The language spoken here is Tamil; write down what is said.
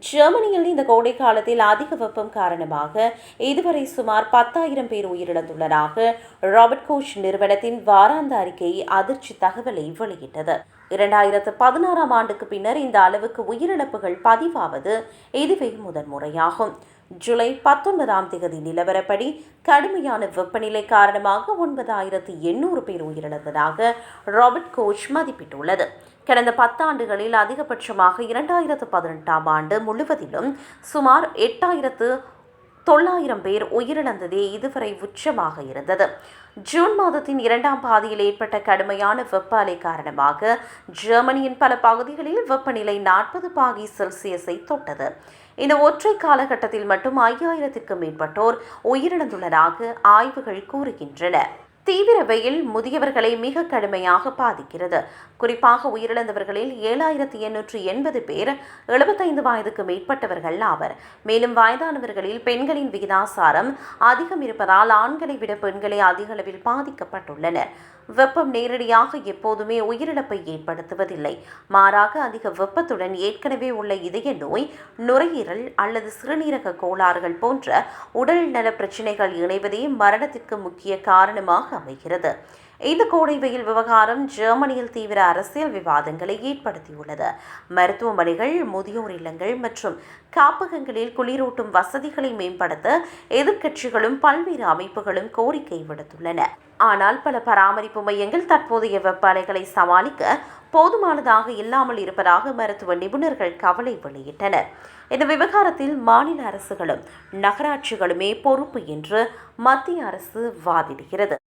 ஜெர்மனியில் இந்த கோடை காலத்தில் அதிக வெப்பம் காரணமாக இதுவரை சுமார் 10,000 பேர் உயிரிழந்துள்ளதாக ராபர்ட் கோச் நிறுவனத்தின் வாராந்த அறிக்கை அதிர்ச்சி தகவலை வெளியிட்டது. 2016ஆம் ஆண்டுக்கு பின்னர் இந்த அளவுக்கு உயிரிழப்புகள் பதிவாவது இதுவே முதன்முறையாகும். ஜூலை 19ஆம் தேதி நிலவரப்படி கடுமையான வெப்பநிலை காரணமாக 9,800 பேர் உயிரிழந்ததாக ராபர்ட் கோச் மதிப்பிட்டுள்ளது. கடந்த 10 ஆண்டுகளில் அதிகபட்சமாக 2018ஆம் ஆண்டு முழுவதிலும் சுமார் 8,900 பேர் உயிரிழந்ததே இதுவரை உச்சமாக இருந்தது. ஜூன் மாதத்தின் 2ஆம் பாதியில் ஏற்பட்ட கடுமையான வெப்ப அலை காரணமாக ஜெர்மனியின் பல பகுதிகளில் வெப்பநிலை 40 பாகை செல்சியஸை தொட்டது. இந்த ஒற்றை காலகட்டத்தில் மட்டும் 5,000க்கும் மேற்பட்டோர் உயிரிழந்துள்ளதாக ஆய்வுகள் கூறுகின்றன. தீவிர வெயில் முதியவர்களை மிக கடுமையாக பாதிக்கிறது. குறிப்பாக உயிரிழந்தவர்களில் 7,880 பேர் 75 வயதுக்கு மேற்பட்டவர்கள் ஆவர். மேலும் வயதானவர்களில் பெண்களின் விகிதாசாரம் அதிகம் இருப்பதால் ஆண்களை விட பெண்களே அதிக அளவில் பாதிக்கப்பட்டுள்ளனர். வெப்பம் நேரடியாக எப்போதுமே உயிரிழப்பை ஏற்படுத்துவதில்லை. மாறாக அதிக வெப்பத்துடன் ஏற்கனவே உள்ள இதய நோய், நுரையீரல் அல்லது சிறுநீரக கோளாறுகள் போன்ற உடல் நல பிரச்சினைகள் இணைவதே மரணத்திற்கு முக்கிய காரணமாக அமைகிறது. இந்த கோடை வெயில் விவகாரம் ஜெர்மனியில் தீவிர அரசியல் விவாதங்களை ஏற்படுத்தியுள்ளது. மருத்துவமனைகள், முதியோர் இல்லங்கள் மற்றும் காப்பகங்களில் குளிரூட்டும் வசதிகளை மேம்படுத்த எதிர்க்கட்சிகளும் பல்வேறு அமைப்புகளும் கோரிக்கை விடுத்துள்ளன. ஆனால் பல பராமரிப்பு மையங்கள் தற்போதைய வெப்ப அலைகளை சமாளிக்க போதுமானதாக இல்லாமல் இருப்பதாக மருத்துவ நிபுணர்கள் கவலை வெளியிட்டனர். இந்த விவகாரத்தில் மாநில அரசுகளும் நகராட்சிகளுமே பொறுப்பு என்று மத்திய அரசு வாதிடுகிறது.